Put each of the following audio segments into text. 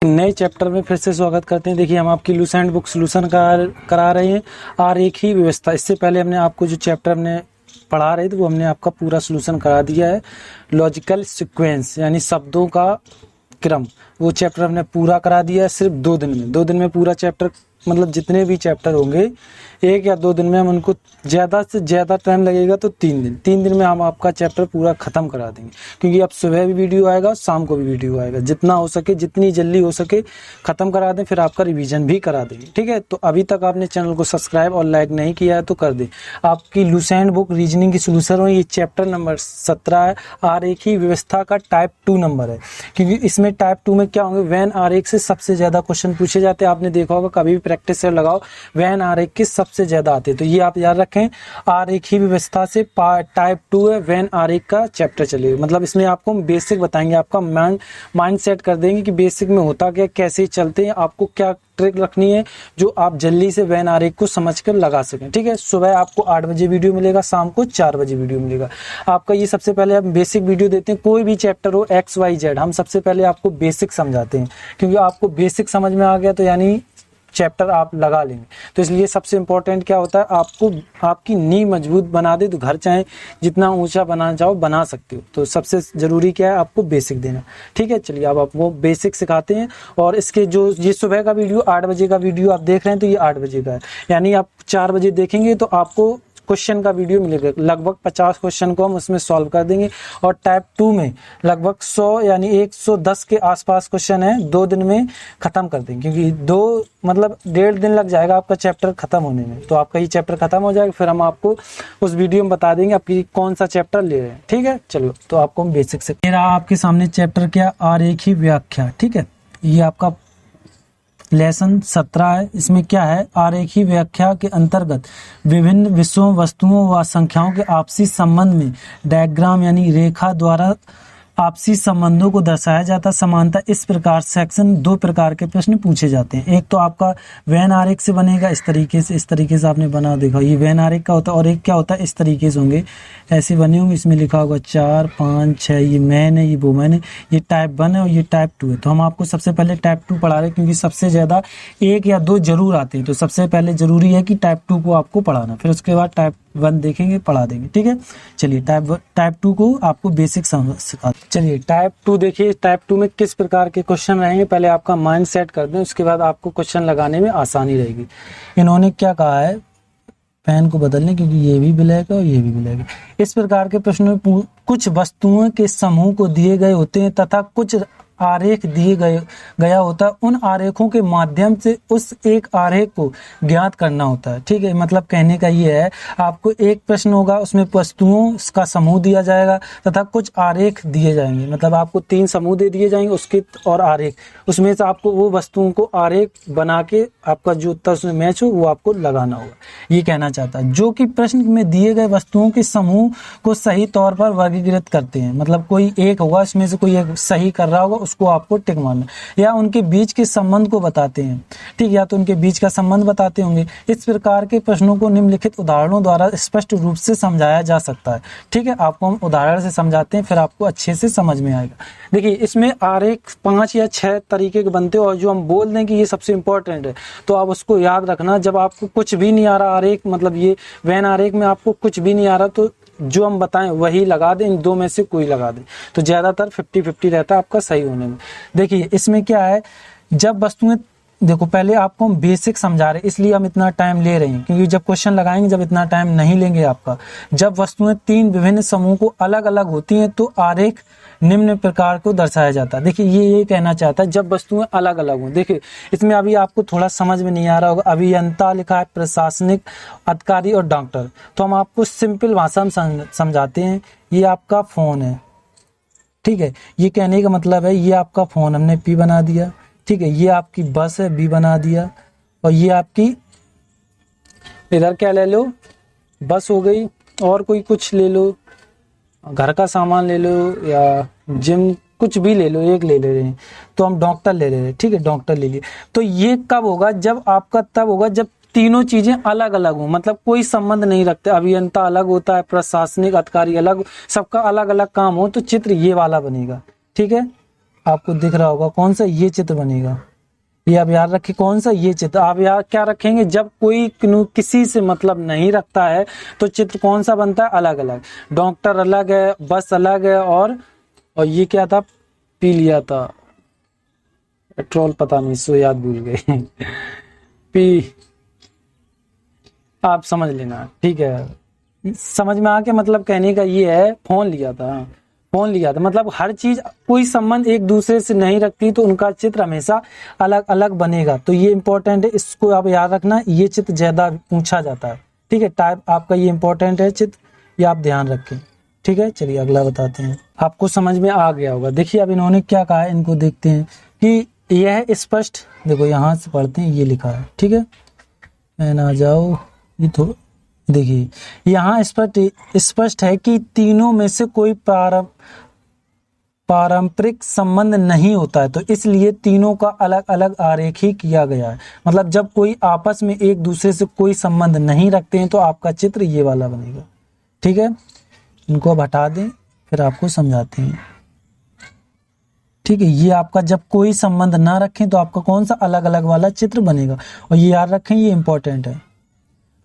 नए चैप्टर में फिर से स्वागत करते हैं। देखिए हम आपकी लुसेंट बुक सोल्यूशन करा रहे हैं आरेखी व्यवस्था। इससे पहले हमने आपको जो चैप्टर हमने पढ़ा रहे थे वो हमने आपका पूरा सोल्यूशन करा दिया है। लॉजिकल सीक्वेंस यानी शब्दों का क्रम, वो चैप्टर हमने पूरा करा दिया है सिर्फ 2 दिन में। 2 दिन में पूरा चैप्टर, मतलब जितने भी चैप्टर होंगे 1 या 2 दिन में हम उनको, ज़्यादा से ज़्यादा टाइम लगेगा तो 3 दिन में हम आपका चैप्टर पूरा ख़त्म करा देंगे। क्योंकि अब सुबह भी वीडियो आएगा, शाम को भी वीडियो आएगा। जितना हो सके, जितनी जल्दी हो सके ख़त्म करा दें, फिर आपका रिवीजन भी करा देंगे। ठीक है, तो अभी तक आपने चैनल को सब्सक्राइब और लाइक नहीं किया है तो कर दें। आपकी लुसेंट बुक रीजनिंग की सोल्यूशन ये चैप्टर नंबर 17 है। आरेखी व्यवस्था का टाइप 2 नंबर है, क्योंकि इसमें टाइप 2 में क्या होंगे, वैन आरेख से सबसे ज़्यादा क्वेश्चन पूछे जाते हैं। आपने देखा होगा, कभी भी प्रैक्टिस से लगाओ, वैन आरेख के सबसे ज़्यादा आते हैं। तो ये आप याद रखें, आरेखी व्यवस्था से टाइप 2 है, वैन आरेख का चैप्टर चलेगा। मतलब इसमें आपको हम बेसिक बताएंगे, आपका माइंड सेट कर देंगे कि बेसिक में होता क्या, कैसे चलते हैं, आपको क्या ट्रिक रखनी है जो आप जल्दी से वैन आरेख को समझकर लगा सकें। ठीक है, सुबह आपको 8 बजे वीडियो मिलेगा, शाम को 4 बजे वीडियो मिलेगा आपका। ये सबसे पहले हम बेसिक वीडियो देते हैं। कोई भी चैप्टर हो XYZ, हम सबसे पहले आपको बेसिक समझाते हैं, क्योंकि आपको बेसिक समझ में आ गया तो यानी चैप्टर आप लगा लेंगे। तो इसलिए सबसे इंपॉर्टेंट क्या होता है, आपको आपकी नींव मजबूत बना दे तो घर चाहे जितना ऊंचा बनाना चाहो बना सकते हो। तो सबसे जरूरी क्या है, आपको बेसिक देना। ठीक है, चलिए अब आप वो बेसिक सिखाते हैं। और इसके जो ये सुबह का वीडियो 8 बजे का वीडियो आप देख रहे हैं, तो ये 8 बजे का है, यानी आप 4 बजे देखेंगे तो आपको क्वेश्चन का वीडियो मिलेगा। लगभग 50 क्वेश्चन को हम उसमें सॉल्व कर देंगे। और टाइप 2 में लगभग 100 यानी 110 के आसपास क्वेश्चन है, 2 दिन में खत्म कर देंगे। क्योंकि 2 मतलब 1.5 दिन लग जाएगा आपका चैप्टर खत्म होने में। तो आपका ये चैप्टर खत्म हो जाएगा, फिर हम आपको उस वीडियो में बता देंगे आपकी कौन सा चैप्टर ले रहे हैं। ठीक है, चलो तो आपको हम बेसिक से, मेरा आपके सामने चैप्टर क्या, आरेखी व्याख्या। ठीक है, ये आपका लेसन 17 है। इसमें क्या है, आरेखी व्याख्या के अंतर्गत विभिन्न विषयों, वस्तुओं व संख्याओं के आपसी संबंध में डायग्राम यानी रेखा द्वारा आपसी संबंधों को दर्शाया जाता। समानता इस प्रकार सेक्शन 2 प्रकार के प्रश्न पूछे जाते हैं। एक तो आपका वैन आरेख से बनेगा, इस तरीके से आपने बना देखा, ये वैन आरेख का होता है। और एक क्या होता है, इस तरीके से होंगे, ऐसे बने होंगे। इसमें लिखा होगा 4, 5, 6, ये मैन है, ये वुमेन है। ये टाइप 1 है और ये टाइप 2 है। तो हम आपको सबसे पहले टाइप 2 पढ़ा रहे हैं, क्योंकि सबसे ज़्यादा 1 या 2 जरूर आते हैं। तो सबसे पहले जरूरी है कि टाइप 2 को आपको पढ़ाना, फिर उसके बाद टाइप 1 देखेंगे, पढ़ा देंगे। ठीक है, चलिए टाइप 2 को आपको बेसिक सिखा। चलिए टाइप 2 देखिए, टाइप 2 में किस प्रकार के क्वेश्चन रहेंगे, पहले आपका माइंड सेट कर दें, उसके बाद आपको क्वेश्चन लगाने में आसानी रहेगी। इन्होंने क्या कहा है, पेन को बदलने, क्योंकि ये भी ब्लैक है और ये भी ब्लैक है। इस प्रकार के प्रश्नों में कुछ वस्तुओं के समूह को दिए गए होते हैं तथा कुछ आरेख दिए गया होता है। उन आरेखों के माध्यम से उस एक आरेख को ज्ञात करना होता है। ठीक है, मतलब कहने का ये है, आपको एक प्रश्न होगा, उसमें वस्तुओं का समूह दिया जाएगा तथा कुछ आरेख दिए जाएंगे। मतलब आपको 3 समूह दे दिए जाएंगे उसके और आरेख, उसमें से आपको वो वस्तुओं को आरेख बना के आपका जो उत्तर उसमें मैच हो वो आपको लगाना होगा। ये कहना चाहता है, जो कि प्रश्न में दिए गए वस्तुओं के समूह को सही तौर पर वर्गीकृत करते हैं। मतलब कोई एक होगा, इसमें से कोई एक सही कर रहा होगा, उसको आपको टिक मारना, या उनके बीच के संबंध को बताते हैं। ठीक, या तो उनके बीच का संबंध बताते होंगे। इस प्रकार के प्रश्नों को निम्नलिखित उदाहरणों द्वारा स्पष्ट रूप से समझाया जा सकता है। ठीक है, आपको हम उदाहरण से समझाते हैं, फिर आपको अच्छे से समझ में आएगा। देखिए इसमें आरेख 5 या 6 तरीके के बनते हैं, और जो हम बोल दें कि ये सबसे इंपॉर्टेंट है तो आप उसको याद रखना। जब आपको कुछ भी नहीं आ रहा आरेख, मतलब ये वैन आरेख में आपको कुछ भी नहीं आ रहा, तो जो हम बताएं वही लगा दें, इन 2 में से कोई लगा दें, तो ज्यादातर 50-50 रहता है आपका सही होने में। देखिए इसमें क्या है, जब वस्तुएं, देखो पहले आपको हम बेसिक समझा रहे हैं, इसलिए हम इतना टाइम ले रहे हैं, क्योंकि जब क्वेश्चन लगाएंगे जब इतना टाइम नहीं लेंगे आपका। जब वस्तुएं 3 विभिन्न समूह को अलग अलग होती हैं तो आरेख निम्न प्रकार को दर्शाया जाता है। देखिए ये कहना चाहता है, जब वस्तुएं अलग अलग हों। देखिए इसमें अभी आपको थोड़ा समझ में नहीं आ रहा होगा, अभियंता लिखा है, प्रशासनिक अधिकारी और डॉक्टर। तो हम आपको सिंपल भाषा में समझाते हैं। ये आपका फोन है, ठीक है, ये कहने का मतलब है ये आपका फोन, हमने P बना दिया। ठीक है, ये आपकी बस है, B बना दिया। और ये आपकी, इधर क्या ले लो, बस हो गई, और कोई कुछ ले लो, घर का सामान ले लो या जिम, कुछ भी ले लो, एक ले रहे हैं तो हम डॉक्टर ले रहे हैं। ठीक है, डॉक्टर ले लिए। तो ये कब होगा, जब आपका तब होगा जब तीनों चीजें अलग अलग हो, मतलब कोई संबंध नहीं रखते। अभियंता अलग होता है, प्रशासनिक अधिकारी अलग, सबका अलग अलग काम हो, तो चित्र ये वाला बनेगा। ठीक है, आपको दिख रहा होगा कौन सा, ये चित्र बनेगा। ये आप याद रखिए कौन सा, ये चित्र। आप याद क्या रखेंगे, जब कोई किसी से मतलब नहीं रखता है तो चित्र कौन सा बनता है, अलग अलग। डॉक्टर अलग है, बस अलग है, और ये क्या था, पी लिया था पेट्रोल, पता नहीं सो याद भूल गए पी, आप समझ लेना, ठीक है। समझ में आ के मतलब कहने का ये है, फोन लिया था, फोन लिया था, मतलब हर चीज कोई संबंध एक दूसरे से नहीं रखती तो उनका चित्र हमेशा अलग अलग बनेगा। तो ये इंपॉर्टेंट है, इसको आप याद रखना। ये चित्र ज्यादा पूछा जाता है, ठीक है। टाइप आपका ये इंपॉर्टेंट है चित्र, ये आप ध्यान रखें, ठीक है। चलिए अगला बताते हैं, आपको समझ में आ गया होगा। देखिए अब इन्होंने क्या कहा है, इनको देखते हैं कि यह स्पष्ट, देखो यहाँ से पढ़ते हैं, ये लिखा है, ठीक है। मैं ना जाओ, ये तो देखिए यहाँ स्पष्ट है कि तीनों में से कोई पारंपरिक संबंध नहीं होता है, तो इसलिए तीनों का अलग अलग आरेख ही किया गया है। मतलब जब कोई आपस में एक दूसरे से कोई संबंध नहीं रखते हैं तो आपका चित्र ये वाला बनेगा, ठीक है। इनको अब हटा दें, फिर आपको समझाते हैं, ठीक है। ये आपका जब कोई संबंध ना रखें तो आपका कौन सा अलग अलग वाला चित्र बनेगा, और ये याद रखें, ये इंपॉर्टेंट है।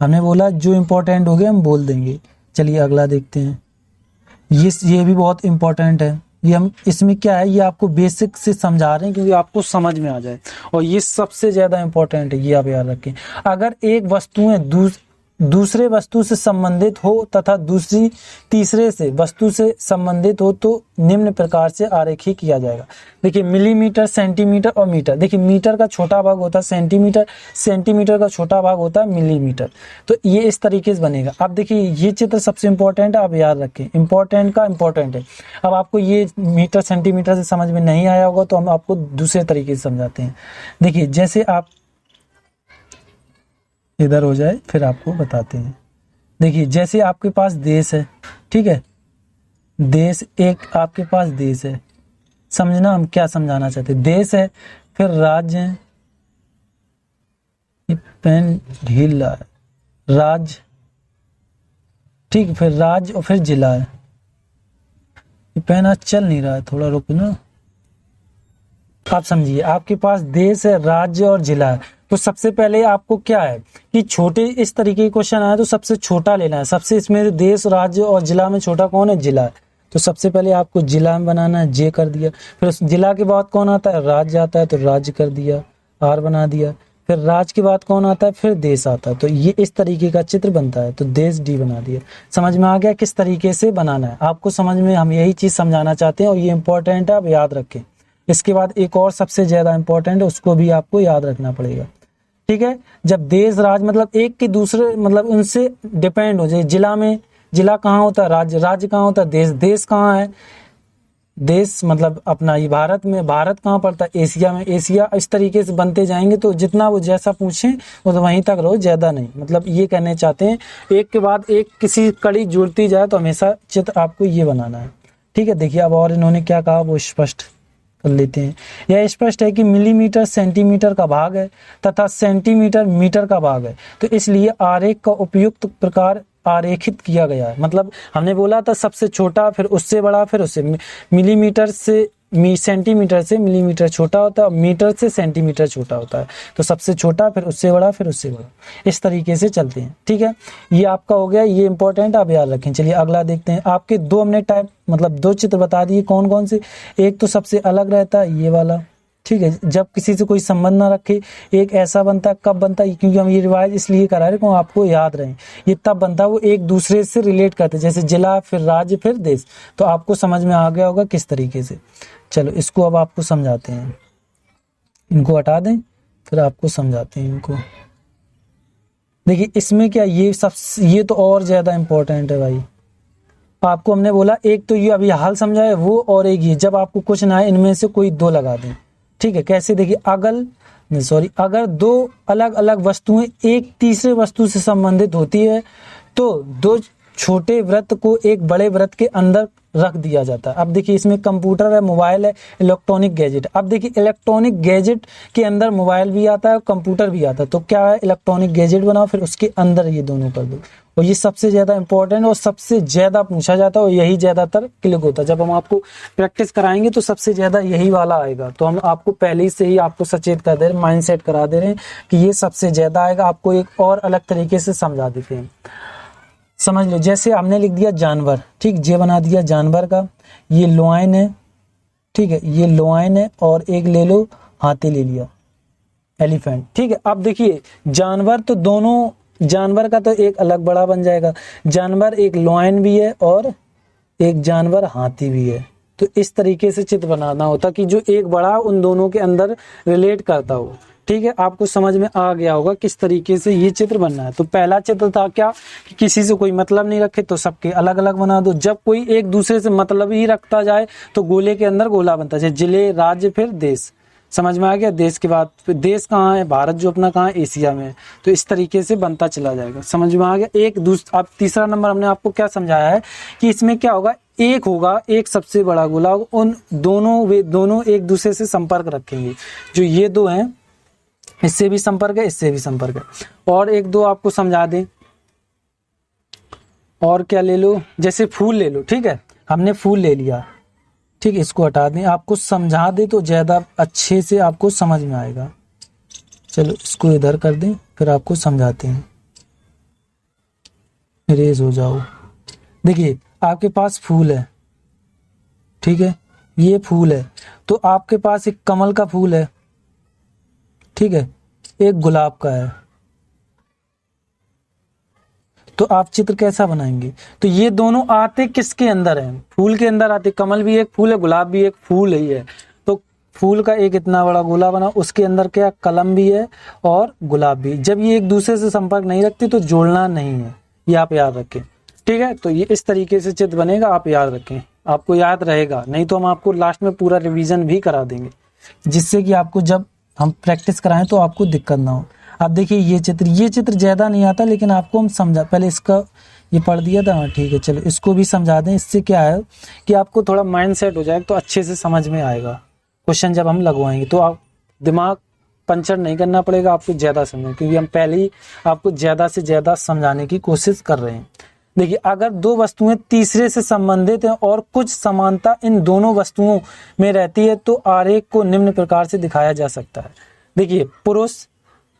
हमने बोला जो इंपॉर्टेंट हो गया हम बोल देंगे। चलिए अगला देखते हैं, ये भी बहुत इंपॉर्टेंट है। ये हम इसमें क्या है, ये आपको बेसिक से समझा रहे हैं क्योंकि आपको समझ में आ जाए, और ये सबसे ज्यादा इंपॉर्टेंट है, ये आप याद रखें। अगर एक वस्तुएं दूसरे वस्तु से संबंधित हो तथा दूसरी तीसरे से वस्तु से संबंधित हो तो निम्न प्रकार से आरेखी किया जाएगा। देखिए मिलीमीटर, सेंटीमीटर और मीटर। देखिए मीटर का छोटा भाग होता है सेंटीमीटर, सेंटीमीटर का छोटा भाग होता है मिलीमीटर। तो ये इस तरीके से बनेगा। अब देखिए ये चित्र सबसे इंपॉर्टेंट है, आप याद रखें, इंपॉर्टेंट का इंपॉर्टेंट है। अब आपको ये मीटर सेंटीमीटर से समझ में नहीं आया होगा तो हम आपको दूसरे तरीके से समझाते हैं। देखिए जैसे आप इधर हो जाए फिर आपको बताते हैं। देखिए जैसे आपके पास देश है, ठीक है, देश, एक आपके पास देश है, समझना हम क्या समझाना चाहते हैं। देश है, फिर राज्य है, ये पेन ढील रहा है, राज्य, ठीक, फिर राज्य और फिर जिला है। ये पेन आज चल नहीं रहा है, थोड़ा रुक ना। आप समझिए, आपके पास देश है, राज्य और जिला है। तो सबसे पहले आपको क्या है कि छोटे, इस तरीके के क्वेश्चन आए तो सबसे छोटा लेना है। सबसे इसमें देश, राज्य और जिला में छोटा कौन है, जिला है। तो सबसे पहले आपको जिला में बनाना है, जे कर दिया। फिर उस जिला के बाद कौन आता है, राज्य आता है, तो राज्य कर दिया, आर बना दिया। फिर राज्य के बाद कौन आता है, फिर देश आता है। तो ये इस तरीके का चित्र बनता है, तो देश डी बना दिया। समझ में आ गया किस तरीके से बनाना है, आपको समझ में, हम यही चीज समझाना चाहते हैं और ये इंपॉर्टेंट है, आप याद रखें। इसके बाद एक और सबसे ज्यादा इंपॉर्टेंट है, उसको भी आपको याद रखना पड़ेगा, ठीक है। जब देश, राज्य मतलब एक के दूसरे, मतलब उनसे डिपेंड हो जाए। जिला में, जिला कहाँ होता है, राज्य, राज्य कहाँ होता है, देश, देश कहाँ है, देश मतलब अपना ये भारत में, भारत कहाँ पड़ता है, एशिया में, एशिया। इस तरीके से बनते जाएंगे तो जितना वो जैसा पूछे वो तो वहीं तक रहो, ज्यादा नहीं। मतलब ये कहने चाहते हैं एक के बाद एक किसी कड़ी जुड़ती जाए तो हमेशा चित्र आपको ये बनाना है, ठीक है। देखिए अब और इन्होंने क्या कहा वो स्पष्ट कर लेते हैं। यह स्पष्ट है कि मिलीमीटर सेंटीमीटर का भाग है तथा सेंटीमीटर मीटर का भाग है, तो इसलिए आरेख का उपयुक्त प्रकार आरेखित किया गया है। मतलब हमने बोला था सबसे छोटा, फिर उससे बड़ा, फिर उससे मिलीमीटर से सेंटीमीटर से मिलीमीटर छोटा होता है, मीटर से सेंटीमीटर छोटा होता है। तो सबसे छोटा, फिर उससे बड़ा, फिर उससे बड़ा, इस तरीके से चलते हैं, ठीक है। ये आपका हो गया, ये इंपॉर्टेंट आप याद रखें। चलिए अगला देखते हैं। आपके दो हमने टाइप, मतलब दो चित्र बता दिए, कौन कौन से। एक तो सबसे अलग रहता है ये वाला, ठीक है, जब किसी से कोई संबंध ना रखे। एक ऐसा बनता है, कब बनता है, क्योंकि हम ये रिवाइज इसलिए करा रहे हैं आपको याद रहे। ये तब बनता है वो एक दूसरे से रिलेट करते, जैसे जिला, फिर राज्य, फिर देश। तो आपको समझ में आ गया होगा किस तरीके से। चलो इसको अब आपको समझाते हैं, इनको हटा दें फिर आपको समझाते हैं इनको। देखिए इसमें क्या, ये सब, ये तो और ज्यादा इंपॉर्टेंट है भाई। आपको हमने बोला एक तो ये अभी हाल समझाए वो, और एक ये, जब आपको कुछ ना है इनमें से कोई दो लगा दें, ठीक है। कैसे, देखिए अगर दो अलग अलग वस्तुएं एक तीसरे वस्तु से संबंधित होती है तो दो छोटे वृत्त को एक बड़े वृत्त के अंदर रख दिया जाता है। अब देखिए इसमें कंप्यूटर है, मोबाइल है, इलेक्ट्रॉनिक गैजेट। अब देखिए इलेक्ट्रॉनिक गैजेट के अंदर मोबाइल भी आता है और कंप्यूटर भी आता है। तो क्या है, इलेक्ट्रॉनिक गैजेट बनाओ, फिर उसके अंदर ये दोनों कर दो, और ये सबसे ज्यादा इंपॉर्टेंट और सबसे ज्यादा पूछा जाता है और यही ज्यादातर क्लिक होता है। जब हम आपको प्रैक्टिस कराएंगे तो सबसे ज्यादा यही वाला आएगा। तो हम आपको पहले ही से ही आपको सचेत कर दे रहे हैं, माइंड सेट करा दे रहे हैं कि ये सबसे ज्यादा आएगा। आपको एक और अलग तरीके से समझा देते हैं, समझ लो। जैसे हमने लिख दिया जानवर, ठीक, ये बना दिया जानवर का, ये लॉयन है, ठीक है, ये लॉयन है, और एक ले लो हाथी ले लिया, एलिफेंट, ठीक है। अब देखिए जानवर तो दोनों, जानवर का तो एक अलग बड़ा बन जाएगा, जानवर एक लॉयन भी है और एक जानवर हाथी भी है। तो इस तरीके से चित्र बनाना होता कि जो एक बड़ा उन दोनों के अंदर रिलेट करता हो, ठीक है। आपको समझ में आ गया होगा किस तरीके से ये चित्र बनना है। तो पहला चित्र था क्या कि किसी से कोई मतलब नहीं रखे तो सबके अलग अलग बना दो। जब कोई एक दूसरे से मतलब ही रखता जाए तो गोले के अंदर गोला बनता जाए, जिले, राज्य, फिर देश। समझ में आ गया? देश के बाद फिर देश कहाँ है, भारत जो अपना कहाँ है, एशिया में है। तो इस तरीके से बनता चला जाएगा। समझ में आ गया? एक दूसरा, अब तीसरा नंबर हमने आपको क्या समझाया है कि इसमें क्या होगा, एक होगा, एक सबसे बड़ा गोला होगा, उन दोनों, वे दोनों एक दूसरे से संपर्क रखेंगे। जो ये दो हैं, इससे भी संपर्क है, इससे भी संपर्क है। और एक दो आपको समझा दें, और क्या ले लो, जैसे फूल ले लो, ठीक है, हमने फूल ले लिया, ठीक है, इसको हटा दें। आपको समझा दे तो ज्यादा अच्छे से आपको समझ में आएगा। चलो इसको इधर कर दें, फिर आपको समझाते हैं। इरेज हो जाओ। देखिए आपके पास फूल है, ठीक है, ये फूल है, तो आपके पास एक कमल का फूल है, ठीक है, एक गुलाब का है। तो आप चित्र कैसा बनाएंगे? तो ये दोनों आते किसके अंदर हैं? फूल के अंदर आते। कमल भी एक फूल है, गुलाब भी एक फूल ही है। तो फूल का एक इतना बड़ा गोला बना, उसके अंदर क्या, कलम भी है और गुलाब भी। जब ये एक दूसरे से संपर्क नहीं रखते तो जोड़ना नहीं है, ये आप याद रखें, ठीक है। तो ये इस तरीके से चित्र बनेगा, आप याद रखें, आपको याद रहेगा। नहीं तो हम आपको लास्ट में पूरा रिवीजन भी करा देंगे, जिससे कि आपको जब हम प्रैक्टिस कराएं तो आपको दिक्कत ना हो। अब देखिए ये चित्र ज्यादा नहीं आता, लेकिन आपको हम समझा, पहले इसका ये पढ़ दिया था, हाँ ठीक है। चलो इसको भी समझा दें। इससे क्या है कि आपको थोड़ा माइंड सेट हो जाएगा, तो अच्छे से समझ में आएगा। क्वेश्चन जब हम लगवाएंगे तो आप दिमाग पंचर नहीं करना पड़ेगा आपको ज्यादा समझ, क्योंकि हम पहले ही आपको ज्यादा से ज्यादा समझाने की कोशिश कर रहे हैं। देखिए अगर दो वस्तुएं तीसरे से संबंधित हैं और कुछ समानता इन दोनों वस्तुओं में रहती है तो आरेख को निम्न प्रकार से दिखाया जा सकता है। देखिए पुरुष,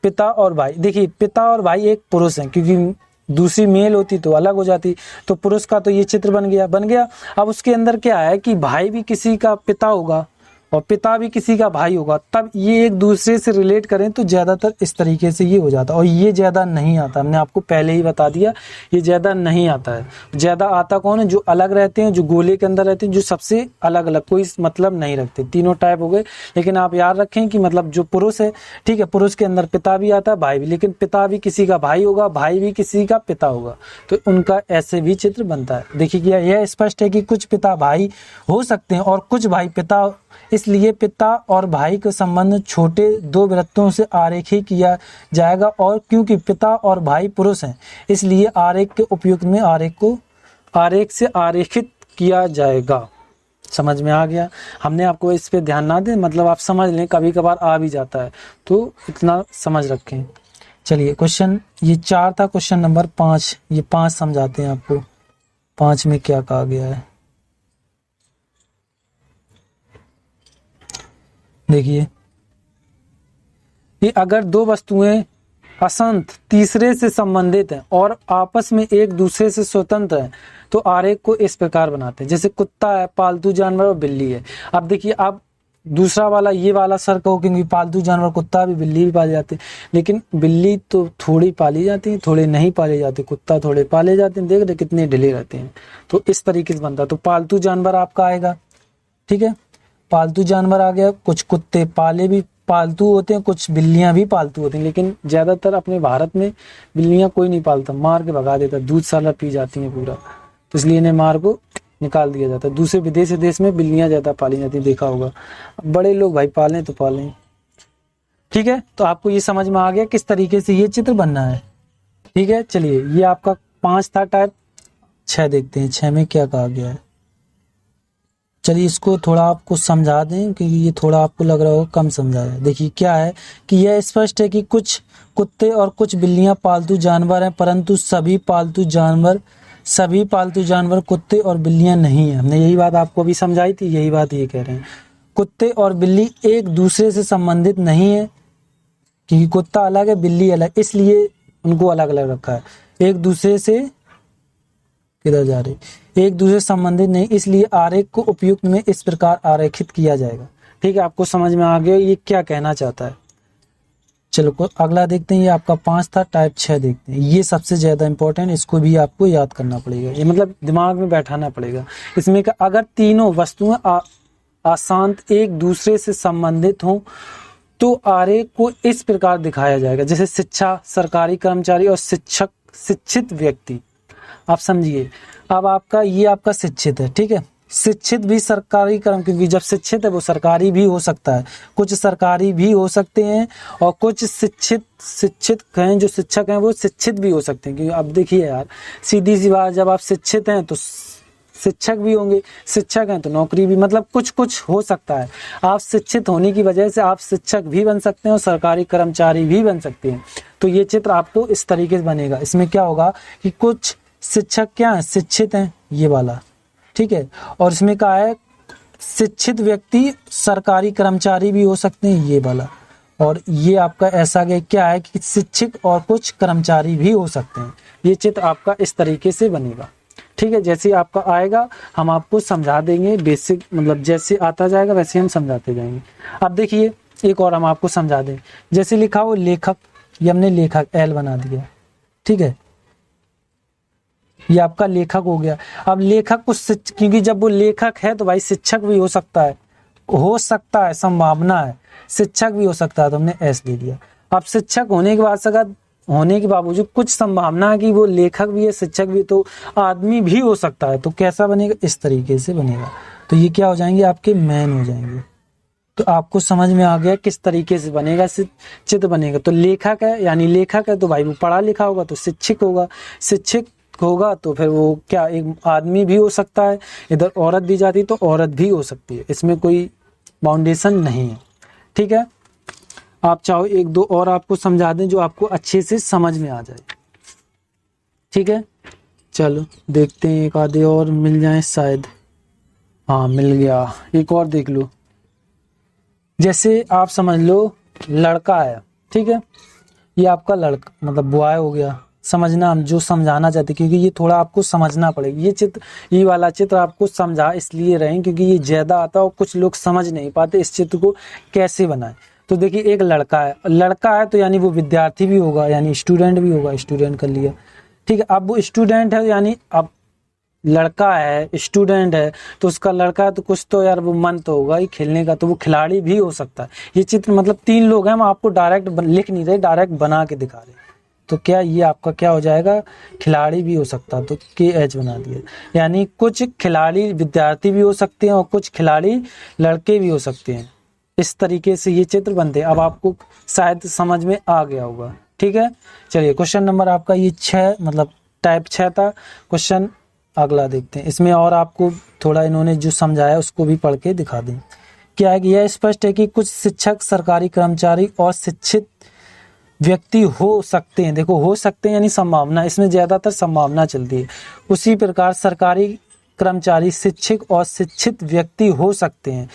पिता और भाई। देखिए पिता और भाई एक पुरुष हैं, क्योंकि दूसरी मेल होती तो अलग हो जाती। तो पुरुष का तो ये चित्र बन गया। अब उसके अंदर क्या है कि भाई भी किसी का पिता होगा और पिता भी किसी का भाई होगा, तब ये एक दूसरे से रिलेट करें तो ज्यादातर इस तरीके से ये हो जाता। और ये ज्यादा नहीं आता, हमने आपको पहले ही बता दिया, ये ज्यादा नहीं आता है। ज्यादा आता कौन है? जो अलग रहते हैं, जो गोले के अंदर रहते हैं, जो सबसे अलग अलग कोई मतलब नहीं रखते। तीनों टाइप हो गए। लेकिन आप याद रखें कि मतलब जो पुरुष है, ठीक है, पुरुष के अंदर पिता भी आता है, भाई भी, लेकिन पिता भी किसी का भाई होगा, भाई भी किसी का पिता होगा। तो उनका ऐसे भी चित्र बनता है। देखिए क्या यह स्पष्ट है कि कुछ पिता भाई हो सकते हैं और कुछ भाई पिता, इसलिए पिता और भाई का संबंध छोटे दो वृत्तों से आरेखित किया जाएगा। और क्योंकि पिता और भाई पुरुष हैं, इसलिए आरेख के उपयुक्त में आरेख से आरेखित किया जाएगा। समझ में आ गया? हमने आपको इस पे ध्यान ना दें, मतलब आप समझ लें, कभी कभार आ भी जाता है, तो इतना समझ रखें। चलिए क्वेश्चन ये 4 था, क्वेश्चन नंबर 5, ये 5 समझाते हैं आपको। 5 में क्या कहा गया है देखिए, कि अगर दो वस्तुएं असंत तीसरे से संबंधित हैं और आपस में एक दूसरे से स्वतंत्र हैं तो आरेख को इस प्रकार बनाते हैं। जैसे कुत्ता है, पालतू जानवर, और बिल्ली है। अब देखिए, अब दूसरा वाला ये वाला सर्क हो, क्योंकि पालतू जानवर कुत्ता भी, बिल्ली भी पाले जाते हैं, लेकिन बिल्ली तो थोड़ी पाली जाती है, थोड़े नहीं पाले जाते। कुत्ता थोड़े पाले जाते हैं, देख रहे कितने ढीले रहते हैं। तो इस तरीके से बनता है। तो पालतू जानवर आपका आएगा, ठीक है, पालतू जानवर आ गया। कुछ कुत्ते पाले भी पालतू होते हैं, कुछ बिल्लियां भी पालतू होती हैं, लेकिन ज्यादातर अपने भारत में बिल्लियां कोई नहीं पालता, मार के भगा देता। दूध साला पी जाती हैं पूरा, तो इसलिए इन्हें मार को निकाल दिया जाता है। दूसरे विदेशी देश में बिल्लियां ज्यादा पाली जाती, देखा होगा। बड़े लोग भाई पालें तो पालें, ठीक है। तो आपको ये समझ में आ गया किस तरीके से ये चित्र बनना है, ठीक है। चलिए ये आपका 5 था टाइप। 6 देखते हैं, 6 में क्या कहा गया है। चलिए इसको थोड़ा आपको समझा दें, क्योंकि ये थोड़ा आपको लग रहा होगा कम समझाया है। देखिए क्या है कि यह स्पष्ट है कि कुछ कुत्ते और कुछ बिल्लियां पालतू जानवर हैं, परंतु सभी पालतू जानवर कुत्ते और बिल्लियां नहीं हैं। हमने यही बात आपको अभी समझाई थी, यही बात ये कह रहे हैं। कुत्ते और बिल्ली एक दूसरे से संबंधित नहीं है, क्योंकि कुत्ता अलग है बिल्ली अलग, इसलिए उनको अलग अलग रखा है। एक दूसरे से किधर जा रहे, एक दूसरे से संबंधित नहीं, इसलिए आरेख को उपयुक्त में इस प्रकार आरेखित किया जाएगा। ठीक है, आपको समझ में आ गया ये क्या कहना चाहता है। चलो अगला देखते हैं, ये आपका 5 था, टाइप 6 देखते हैं। ये सबसे ज्यादा इंपॉर्टेंट, इसको भी आपको याद करना पड़ेगा, ये मतलब दिमाग में बैठाना पड़ेगा। इसमें अगर तीनों वस्तुएं अशांत एक दूसरे से संबंधित हों तो आरेख को इस प्रकार दिखाया जाएगा, जैसे शिक्षा, सरकारी कर्मचारी और शिक्षित व्यक्ति। आप समझिए, अब आपका शिक्षित है, ठीक है। शिक्षित भी सरकारी कर्म, क्योंकि जब शिक्षित है वो सरकारी भी हो सकता है, कुछ सरकारी भी हो सकते हैं, और कुछ शिक्षित हैं जो शिक्षक हैं वो शिक्षित भी हो सकते हैं। क्योंकि अब देखिए यार, सीधी सी बात, जब आप शिक्षित हैं तो शिक्षक भी होंगे, शिक्षक हैं तो नौकरी भी, मतलब कुछ कुछ हो सकता है। आप शिक्षित होने की वजह से आप शिक्षक भी बन सकते हैं और सरकारी कर्मचारी भी बन सकते हैं। तो ये चित्र आपको इस तरीके से बनेगा। इसमें क्या होगा कि कुछ शिक्षक क्या है, शिक्षित हैं, ये वाला, ठीक है। और इसमें क्या है, शिक्षित व्यक्ति सरकारी कर्मचारी भी हो सकते हैं, ये वाला। और ये आपका ऐसा क्या है कि शिक्षक और कुछ कर्मचारी भी हो सकते हैं। ये चित्र आपका इस तरीके से बनेगा, ठीक है। जैसे आपका आएगा हम आपको समझा देंगे, बेसिक मतलब जैसे आता जाएगा वैसे हम समझाते जाएंगे। अब देखिए एक और हम आपको समझा दें, जैसे लिखा हो लेखक, ये हमने लेखक एल बना दिया, ठीक है। ये आपका लेखक हो गया। अब लेखक को क्योंकि जब वो लेखक है तो भाई शिक्षक भी हो सकता है, संभावना है, शिक्षक भी हो सकता है, तो हमने एस ले दिया। अब शिक्षक होने के बाद सगा होने के बावजूद कुछ संभावना है कि वो लेखक भी है शिक्षक भी, तो आदमी भी हो सकता है। तो कैसा बनेगा, इस तरीके से बनेगा। तो ये क्या हो जाएंगे, आपके मैन हो जाएंगे। तो आपको समझ में आ गया किस तरीके से बनेगा चित्र बनेगा। तो लेखक है यानी लेखक है तो भाई वो पढ़ा लिखा होगा, तो शिक्षक होगा तो फिर वो क्या, एक आदमी भी हो सकता है। इधर औरत दी जाती तो औरत भी हो सकती है, इसमें कोई बाउंडेशन नहीं है, ठीक है। आप चाहो एक दो और आपको समझा दें जो आपको अच्छे से समझ में आ जाए, ठीक है। चलो देखते हैं, एक आधे और मिल जाए शायद। हाँ मिल गया, एक और देख लो। जैसे आप समझ लो लड़का है, ठीक है। ये आपका लड़का मतलब बॉय हो गया। समझना, हम जो समझाना चाहते, क्योंकि ये थोड़ा आपको समझना पड़ेगा। ये वाला चित्र आपको समझा इसलिए रहे क्योंकि ये ज्यादा आता है और कुछ लोग समझ नहीं पाते इस चित्र को कैसे बनाए। तो देखिए एक लड़का है तो यानी वो विद्यार्थी भी होगा, यानी स्टूडेंट भी होगा, स्टूडेंट कर लिया, ठीक है। अब वो स्टूडेंट है, यानी अब लड़का है स्टूडेंट है तो उसका लड़का है तो कुछ तो यार वो मन तो होगा ही खेलने का, तो वो खिलाड़ी भी हो सकता है। ये चित्र मतलब 3 लोग हैं, हम आपको डायरेक्ट लिख नहीं रहे, डायरेक्ट बना के दिखा रहे। तो क्या ये आपका क्या हो जाएगा, खिलाड़ी भी हो सकता है, तो KH बना दिया। यानी कुछ खिलाड़ी विद्यार्थी भी हो सकते हैं और कुछ खिलाड़ी लड़के भी हो सकते हैं। इस तरीके से ये चित्र बनते हैं। अब आपको शायद समझ में आ गया होगा, ठीक है। चलिए क्वेश्चन नंबर आपका ये 6 मतलब टाइप 6 था। क्वेश्चन अगला देखते हैं। इसमें और आपको थोड़ा इन्होंने जो समझाया उसको भी पढ़ के दिखा दें। क्या है कि यह स्पष्ट है कि कुछ शिक्षक, सरकारी कर्मचारी और शिक्षित व्यक्ति हो सकते हैं। देखो हो सकते हैं यानी संभावना, इसमें ज्यादातर संभावना चलती है। उसी प्रकार सरकारी कर्मचारी, शिक्षक और शिक्षित व्यक्ति हो सकते हैं।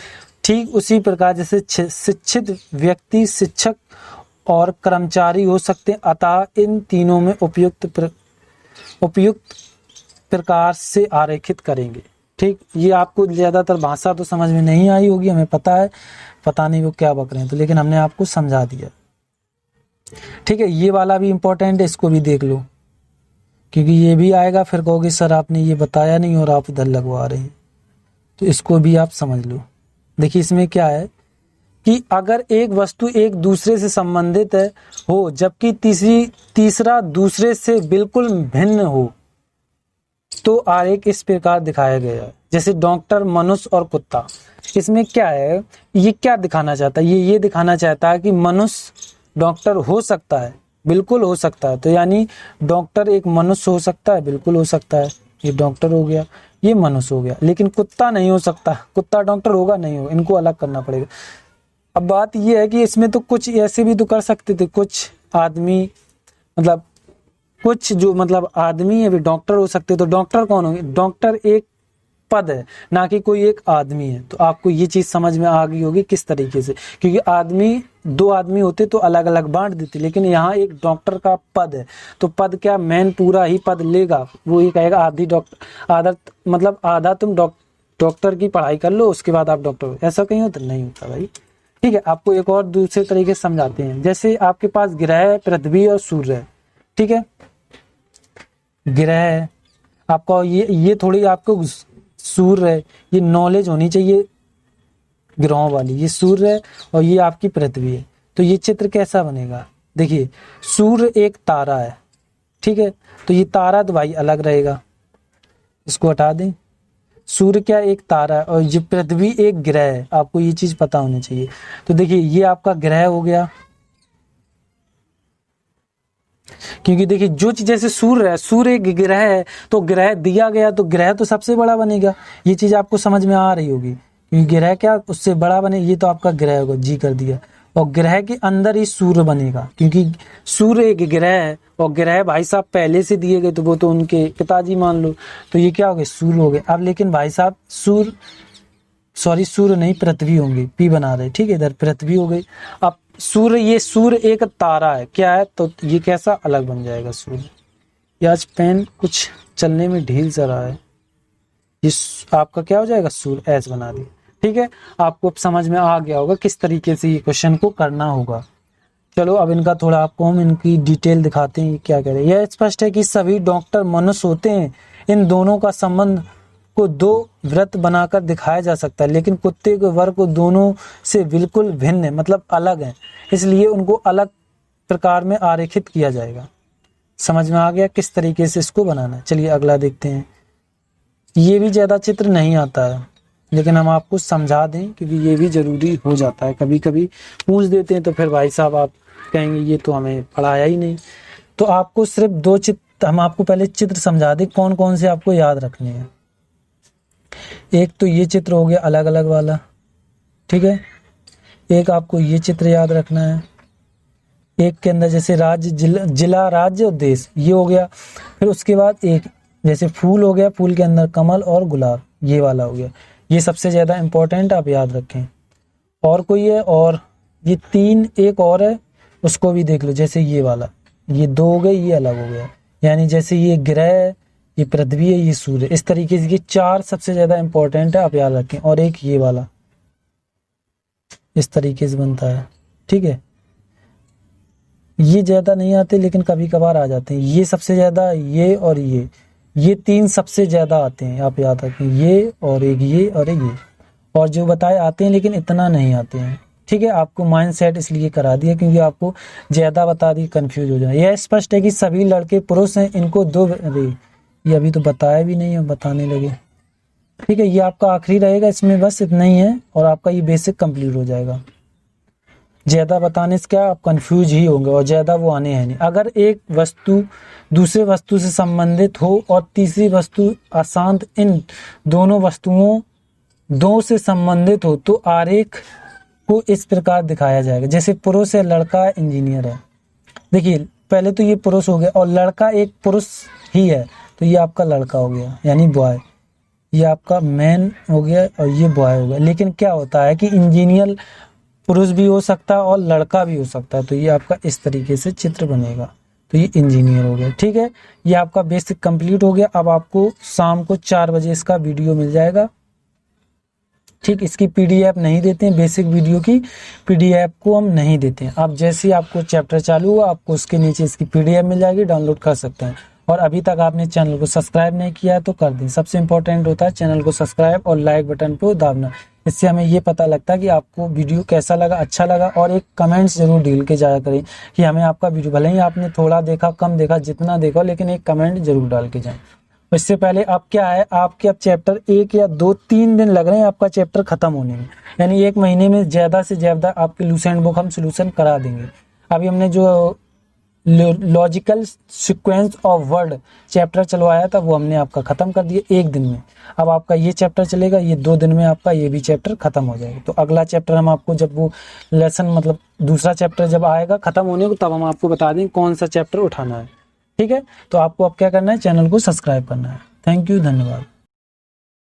ठीक उसी प्रकार जैसे शिक्षित व्यक्ति, शिक्षक और कर्मचारी हो सकते हैं। अतः इन तीनों में उपयुक्त प्रकार से आरेखित करेंगे। ठीक, ये आपको ज्यादातर भाषा तो समझ में नहीं आई होगी, हमें पता है, पता नहीं वो क्या बक रहे हैं, तो लेकिन हमने आपको समझा दिया। ठीक है, ये वाला भी इम्पोर्टेंट है, इसको भी देख लो क्योंकि ये भी आएगा, फिर कहोगे सर आपने ये बताया नहीं और आप इधर लगवा रहे हैं, तो इसको भी आप समझ लो। देखिए इसमें क्या है कि अगर एक वस्तु एक दूसरे से संबंधित है हो जबकि तीसरा दूसरे से बिल्कुल भिन्न हो तो आरेख इस प्रकार दिखाया गया है। जैसे डॉक्टर, मनुष्य और कुत्ता। इसमें क्या है, ये क्या दिखाना चाहता है, ये दिखाना चाहता है कि मनुष्य डॉक्टर हो सकता है, बिल्कुल हो सकता है। तो यानी डॉक्टर एक मनुष्य हो सकता है, बिल्कुल हो सकता है, ये डॉक्टर हो गया। ये मनुष्य हो गया। लेकिन कुत्ता नहीं हो सकता, कुत्ता डॉक्टर होगा नहीं होगा, इनको अलग करना पड़ेगा। अब बात ये है कि इसमें तो कुछ ऐसे भी तो कर सकते थे, कुछ आदमी मतलब कुछ जो मतलब आदमी है भी डॉक्टर हो सकते, तो डॉक्टर कौन होंगे? डॉक्टर एक पद है, ना कि कोई एक आदमी है। तो आपको ये चीज समझ में आ गई होगी किस तरीके से, क्योंकि आदमी दो आदमी होते तो अलग अलग बांट देते, लेकिन यहाँ एक डॉक्टर का पद है, तो पद क्या मेन पूरा ही पद लेगा, वो ये कहेगा आधी डॉक्टर आधा मतलब आधा तुम डॉक्टर की पढ़ाई कर लो उसके बाद आप डॉक्टर हो, ऐसा कहीं होता नहीं होता भाई। ठीक है, आपको एक और दूसरे तरीके से समझाते हैं। जैसे आपके पास ग्रह, पृथ्वी और सूर्य है, ठीक है, ग्रह है आपका, ये थोड़ी आपको सूर्य है, ये नॉलेज होनी चाहिए ग्रहों वाली, ये सूर्य है और ये आपकी पृथ्वी है। तो ये चित्र कैसा बनेगा? देखिए सूर्य एक तारा है, ठीक है, तो ये तारा तो भाई अलग रहेगा, इसको हटा दें। सूर्य क्या एक तारा है और ये पृथ्वी एक ग्रह है, आपको ये चीज पता होनी चाहिए। तो देखिए ये आपका ग्रह हो गया, क्योंकि देखिए जो चीज जैसे सूर्य है, सूर्य एक ग्रह है, तो ग्रह दिया गया तो ग्रह तो सबसे बड़ा बनेगा। ये चीज आपको समझ में आ रही होगी, क्योंकि ग्रह क्या उससे बड़ा बने, ये तो आपका ग्रह होगा, जी कर दिया, और ग्रह के अंदर ही सूर्य बनेगा, क्योंकि सूर्य एक ग्रह है और ग्रह भाई साहब पहले से दिए गए, तो वो तो उनके पिताजी मान लो, तो ये क्या हो गए? सूर्य हो गए। अब लेकिन भाई साहब सूर्य नहीं, पृथ्वी होंगे, पी बना रहे, ठीक है, इधर पृथ्वी हो गई। अब ये सूर्य एक तारा है, क्या है? तो ये कैसा अलग बन जाएगा सूर्य। ये आज पेन कुछ चलने में ढील सा रहा है, ये आपका क्या हो जाएगा? सूर्य ऐसे बना दिया, ठीक है। आपको अब समझ में आ गया होगा किस तरीके से ये क्वेश्चन को करना होगा। चलो अब इनका थोड़ा आपको हम इनकी डिटेल दिखाते हैं, क्या कह रहे हैं। यह स्पष्ट है कि सभी डॉक्टर मनुष्य होते हैं, इन दोनों का संबंध को दो वृत्त बनाकर दिखाया जा सकता है, लेकिन कुत्ते के वर्ग को दोनों से बिल्कुल भिन्न है, मतलब अलग है, इसलिए उनको अलग प्रकार में आरेखित किया जाएगा। समझ में आ गया किस तरीके से इसको बनाना है। चलिए अगला देखते हैं। ये भी ज्यादा चित्र नहीं आता है, लेकिन हम आपको समझा दें, क्योंकि ये भी जरूरी हो जाता है, कभी कभी पूछ देते हैं तो फिर भाई साहब आप कहेंगे ये तो हमें पढ़ाया ही नहीं। तो आपको सिर्फ दो चित्र, हम आपको पहले चित्र समझा दें कौन कौन से आपको याद रखने हैं। एक तो ये चित्र हो गया अलग अलग वाला, ठीक है, एक आपको ये चित्र याद रखना है, एक के अंदर जैसे राज्य, जिला, राज्य और देश, ये हो गया। फिर उसके बाद एक जैसे फूल हो गया, फूल के अंदर कमल और गुलाब, ये वाला हो गया। ये सबसे ज्यादा इंपॉर्टेंट आप याद रखें। और कोई है, और ये तीन एक और है, उसको भी देख लो, जैसे ये वाला, ये दो हो गए, ये अलग हो गया, यानी जैसे ये ग्रह है, ये पृथ्वी है, ये सूर्य, इस तरीके से ये चार सबसे ज्यादा इंपॉर्टेंट है, आप याद रखें। और एक ये वाला इस तरीके से बनता है, ठीक है। ये ज्यादा नहीं आते लेकिन कभी कभार आ जाते हैं, ये सबसे ज्यादा, ये और ये तीन सबसे ज्यादा आते हैं, आप याद रखें, ये और एक ये और एक ये, और जो बताए आते हैं लेकिन इतना नहीं आते हैं, ठीक है। आपको माइंड सेट इसलिए करा दिया क्योंकि आपको ज्यादा बता दी, कंफ्यूज हो जाए। यह स्पष्ट है कि सभी लड़के पुरुष हैं, इनको दो, अरे ये अभी तो बताया भी नहीं है, बताने लगे, ठीक है। ये आपका आखिरी रहेगा, इसमें बस इतना ही है और आपका ये बेसिक कंप्लीट हो जाएगा। ज्यादा बताने से क्या आप कंफ्यूज ही होंगे, और ज्यादा वो आने हैं नहीं। अगर एक वस्तु दूसरे वस्तु से संबंधित हो और तीसरी वस्तु अशांत इन दोनों वस्तुओं दो से संबंधित हो तो आरेख को इस प्रकार दिखाया जाएगा। जैसे पुरुष है, लड़का इंजीनियर है, देखिए पहले तो ये पुरुष हो गया और लड़का एक पुरुष ही है, तो ये आपका लड़का हो गया यानी बॉय, ये आपका मैन हो गया और ये बॉय हो गया। लेकिन क्या होता है कि इंजीनियर पुरुष भी हो सकता है और लड़का भी हो सकता है, तो ये आपका इस तरीके से चित्र बनेगा, तो ये इंजीनियर हो गया, ठीक है। ये आपका बेसिक कंप्लीट हो गया। अब आपको शाम को 4 बजे इसका वीडियो मिल जाएगा, ठीक। इसकी पीडीएफ नहीं देते हैं, बेसिक वीडियो की पीडीएफ को हम नहीं देते हैं। आप जैसे ही आपको चैप्टर चालू हुआ आपको उसके नीचे इसकी पीडीएफ मिल जाएगी, डाउनलोड कर सकते हैं। और अभी तक आपने चैनल को सब्सक्राइब नहीं किया है तो कर दें। सबसे इंपॉर्टेंट होता है चैनल को सब्सक्राइब और लाइक बटन को दाबना, इससे हमें ये पता लगता है कि आपको वीडियो कैसा लगा, अच्छा लगा। और एक कमेंट्स जरूर डील के जाया करें कि हमें आपका वीडियो, भले ही आपने थोड़ा देखा, कम देखा, जितना देखा, लेकिन एक कमेंट जरूर डाल के जाएं। इससे पहले अब क्या है, आपके अब चैप्टर 1 या 2-3 दिन लग रहे हैं आपका चैप्टर खत्म होने में, यानी 1 महीने में ज्यादा से ज्यादा आपकी लूसेंट बुक हम सोल्यूशन करा देंगे। अभी हमने जो logical sequence of word chapter चलवाया था, वो हमने आपका खत्म कर दिया एक दिन में। अब आपका ये चैप्टर चलेगा, ये 2 दिन में आपका ये भी चैप्टर खत्म हो जाएगा। तो अगला चैप्टर हम आपको जब वो लेसन मतलब दूसरा चैप्टर जब आएगा खत्म होने को, तब हम आपको बता दें कौन सा चैप्टर उठाना है। ठीक है, तो आपको अब क्या करना है, चैनल को सब्सक्राइब करना है। थैंक यू, धन्यवाद।